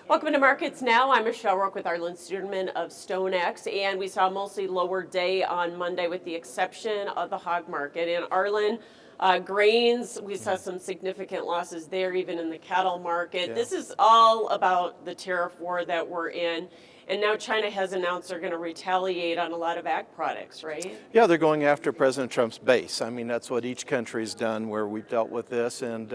Welcome to Markets Now. I'm Michelle Rourke with Arlen Studerman of StoneX, and we saw a mostly lower day on Monday with the exception of the hog market. In Arlen, grains, we saw some significant losses there, even in the cattle market. Yeah. This is all about the tariff war that we're in. And now China has announced they're going to retaliate on a lot of ag products, right? Yeah, they're going after President Trump's base. I mean, that's what each country's done where we've dealt with this. And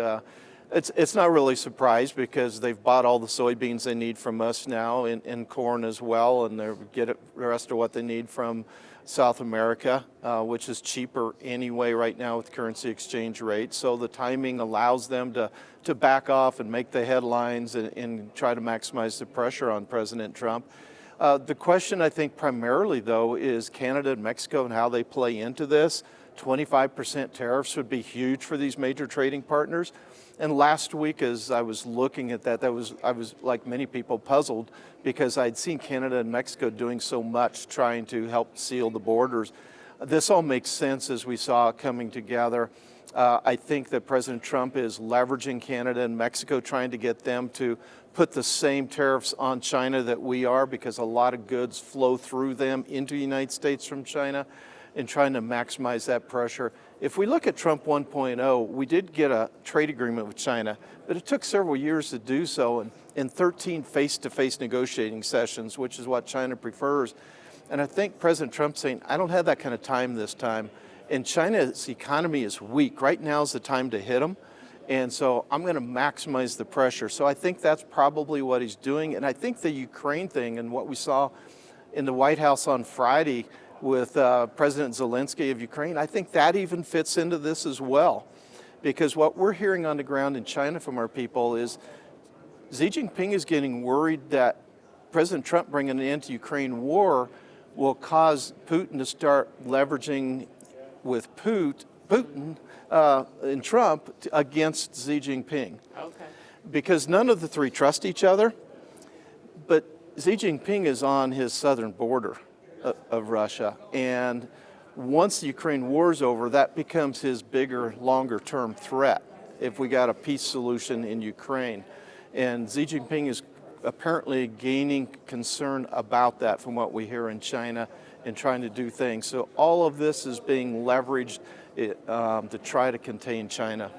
it's not really a surprise because they've bought all the soybeans they need from us now and corn as well. And they get the rest of what they need from South America, which is cheaper anyway right now with currency exchange rates. So the timing allows them to back off and make the headlines and try to maximize the pressure on President Trump. The question, I think, primarily, though, is Canada and Mexico and how they play into this. 25% tariffs would be huge for these major trading partners. And last week, as I was looking at that, I was, like many people, puzzled because I'd seen Canada and Mexico doing so much trying to help seal the borders. This all makes sense as we saw it coming together. I think that President Trump is leveraging Canada and Mexico, trying to get them to put the same tariffs on China that we are, because a lot of goods flow through them into the United States from China, and trying to maximize that pressure. If we look at Trump 1.0, we did get a trade agreement with China, but it took several years to do so, and in 13 face-to-face negotiating sessions, which is what China prefers. And I think President Trump's saying, I don't have that kind of time this time. And China's economy is weak. Right now is the time to hit them. And so I'm going to maximize the pressure. So I think that's probably what he's doing. And I think the Ukraine thing and what we saw in the White House on Friday with President Zelensky of Ukraine, I think that even fits into this as well. Because what we're hearing on the ground in China from our people is Xi Jinping is getting worried that President Trump bringing an end to Ukraine war will cause Putin to start leveraging with Putin and Trump against Xi Jinping. Okay. Because none of the three trust each other, but Xi Jinping is on his southern border of Russia. And once the Ukraine war is over, that becomes his bigger, longer-term threat if we got a peace solution in Ukraine. And Xi Jinping is apparently gaining concern about that from what we hear in China and trying to do things. So all of this is being leveraged to try to contain China.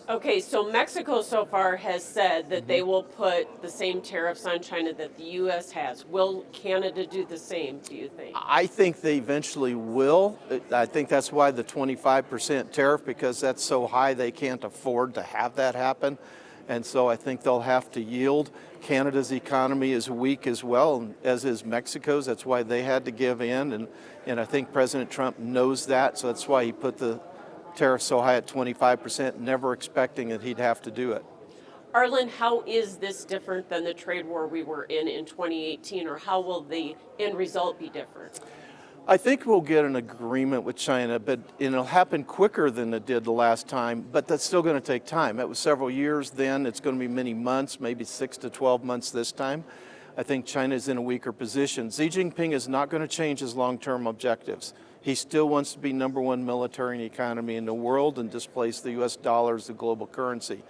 Okay, so Mexico so far has said that they will put the same tariffs on China that the U.S. has. Will Canada do the same, do you think? I think they eventually will. I think that's why the 25% tariff, because that's so high they can't afford to have that happen. And so I think they'll have to yield. Canada's economy is weak as well, as is Mexico's. That's why they had to give in. And I think President Trump knows that. So that's why he put the tariff so high at 25%, never expecting that he'd have to do it. Arlen, how is this different than the trade war we were in 2018, or how will the end result be different? I think we'll get an agreement with China, but it'll happen quicker than it did the last time, but that's still going to take time. That was several years then. It's going to be many months, maybe 6 to 12 months this time. I think China is in a weaker position. Xi Jinping is not going to change his long-term objectives. He still wants to be number one military economy in the world and displace the U.S. dollar as the global currency.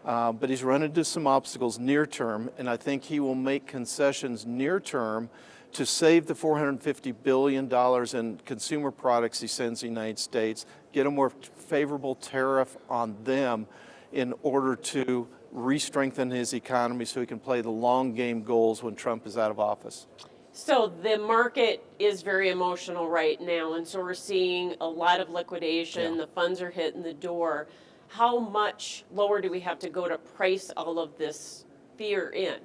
But he's run into some obstacles near term, and I think he will make concessions near term to save the $450 billion in consumer products he sends to the United States, get a more favorable tariff on them in order to re-strengthen his economy so he can play the long game goals when Trump is out of office. So the market is very emotional right now, and so we're seeing a lot of liquidation. Yeah. The funds are hitting the door. How much lower do we have to go to price all of this fear in?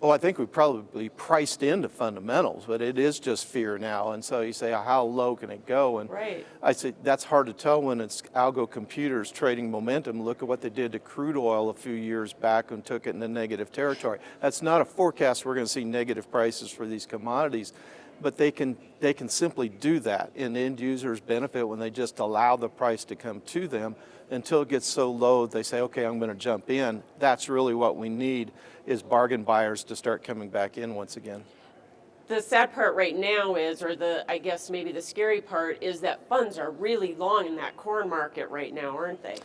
Well, I think we probably priced into fundamentals, but it is just fear now. And so you say, how low can it go? And right. I say that's hard to tell when it's algo computers trading momentum. Look at what they did to crude oil a few years back and took it into negative territory. That's not a forecast we're going to see negative prices for these commodities, but they can simply do that. And end users benefit when they just allow the price to come to them until it gets so low they say, okay, I'm going to jump in. That's really what we need, is bargain buyers to start coming back in once again. The sad part right now is, or I guess maybe the scary part, is that funds are really long in that corn market right now, aren't they?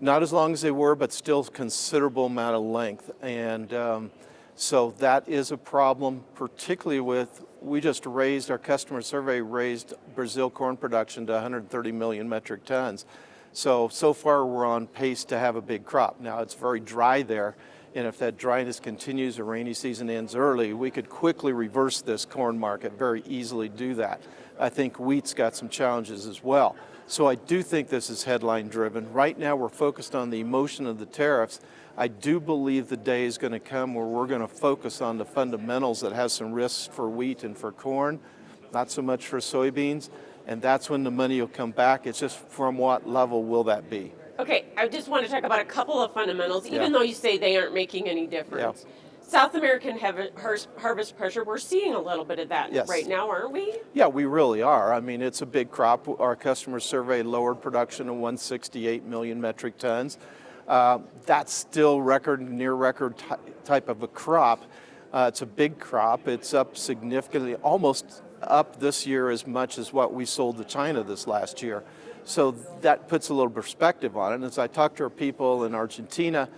Not as long as they were, but still considerable amount of length. And So that is a problem, particularly with, we just raised, our customer survey raised Brazil corn production to 130 million metric tons. So far we're on pace to have a big crop. Now it's very dry there, and if that dryness continues, the rainy season ends early, we could quickly reverse this corn market, very easily do that. I think wheat's got some challenges as well. So I do think this is headline driven. Right now we're focused on the emotion of the tariffs. I do believe the day is going to come where we're going to focus on the fundamentals that has some risks for wheat and for corn, not so much for soybeans, and that's when the money will come back. It's just from what level will that be? Okay, I just want to talk about a couple of fundamentals, even Yeah. though you say they aren't making any difference. South American harvest pressure, we're seeing a little bit of that Yes. right now, aren't we? Yeah, we really are. I mean, it's a big crop. Our customer survey lowered production to 168 million metric tons. That's still near record type of a crop. It's a big crop. It's up significantly, almost up this year as much as what we sold to China this last year. So that puts a little perspective on it. And as I talk to our people in Argentina,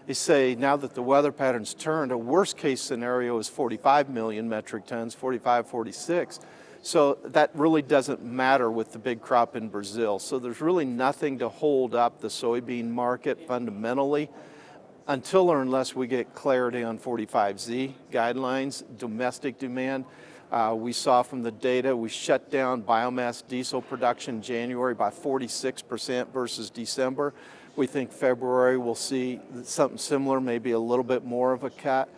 they say now that the weather patterns turned, a worst case scenario is 45 million metric tons, 45, 46. So that really doesn't matter with the big crop in Brazil. So there's really nothing to hold up the soybean market fundamentally until or unless we get clarity on 45Z guidelines, domestic demand. We saw from the data, we shut down biomass diesel production in January by 46% versus December. We think February we'll see something similar, maybe a little bit more of a cut.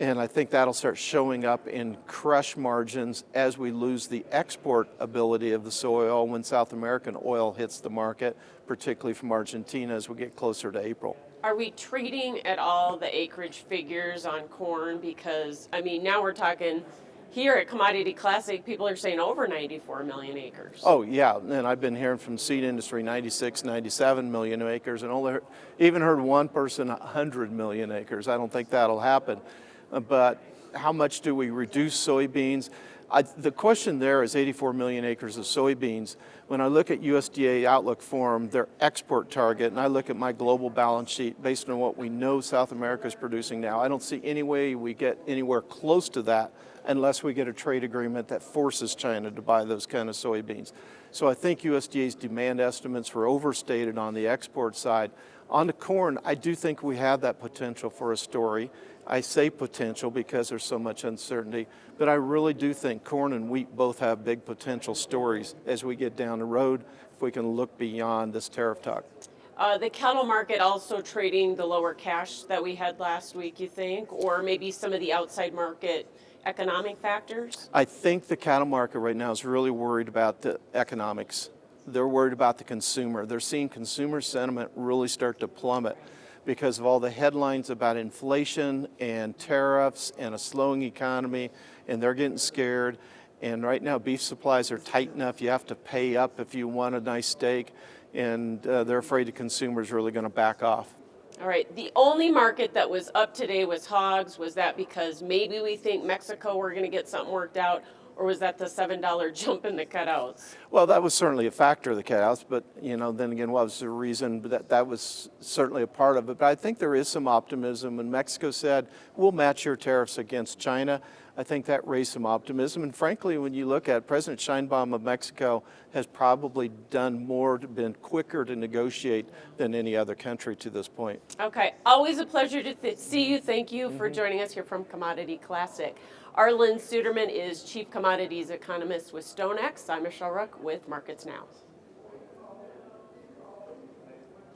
And I think that'll start showing up in crush margins as we lose the export ability of the soy oil when South American oil hits the market, particularly from Argentina as we get closer to April. Are we trading at all the acreage figures on corn? Because, I mean, now we're talking here at Commodity Classic, people are saying over 94 million acres. Oh, yeah, and I've been hearing from seed industry 96, 97 million acres, and even heard one person 100 million acres. I don't think that'll happen. But how much do we reduce soybeans? The question there is 84 million acres of soybeans. When I look at USDA Outlook Forum, their export target, and I look at my global balance sheet based on what we know South America is producing now, I don't see any way we get anywhere close to that unless we get a trade agreement that forces China to buy those kind of soybeans. So I think USDA's demand estimates were overstated on the export side. On the corn, I do think we have that potential for a story. I say potential because there's so much uncertainty, but I really do think corn and wheat both have big potential stories as we get down the road, if we can look beyond this tariff talk. The cattle market also trading the lower cash that we had last week, you think? Or maybe some of the outside market economic factors? I think the cattle market right now is really worried about the economics. They're worried about the consumer. They're seeing consumer sentiment really start to plummet because of all the headlines about inflation and tariffs and a slowing economy, and they're getting scared. And right now, beef supplies are tight enough. You have to pay up if you want a nice steak, and they're afraid the consumer is really going to back off. All right. The only market that was up today was hogs. Was that because maybe we think Mexico we're going to get something worked out, or was that the $7 jump in the cutouts? Well, that was certainly a factor of the cutouts, but then again, what was the reason? That was certainly a part of it. But I think there is some optimism. When Mexico said, we'll match your tariffs against China, I think that raised some optimism. And frankly, when you look at President Sheinbaum of Mexico has probably done more, been quicker to negotiate than any other country to this point. Okay. Always a pleasure to see you. Thank you for joining us here from Commodity Classic. Arlen Suderman is Chief Commodities Economist with StoneX. I'm Michelle Rook with Markets Now.